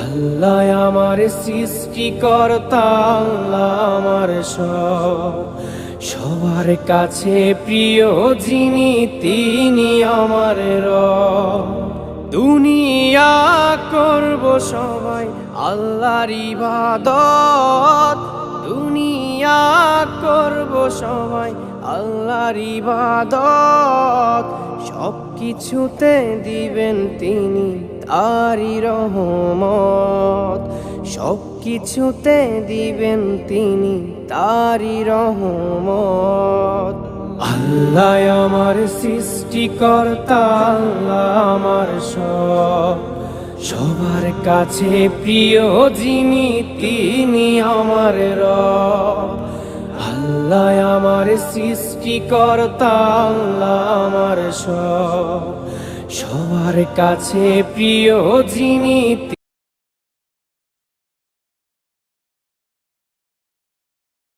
আল্লাহ আমার সৃষ্টিকর্তা, আল্লাহ আমার সবার কাছে প্রিয় যিনি, তিনি আমার রব। দুনিয়া করব সবাই আল্লাহর ইবাদত, দুনিয়া করব সবাই আল্লাহর ইবাদত। সব কিছুতে দিবেন তিনি তারি রহমত, সব কিছুতে দিবেন তিনি তারি রহমত। আল্লাহ আমার সৃষ্টিকর্তা, আল্লাহ আমার সবার কাছে প্রিয় যিনি, তিনি আমার রব। আল্লাহ আমার সৃষ্টিকর্তা, আল্লাহ আমার সবার কাছে প্রিয় যিনি,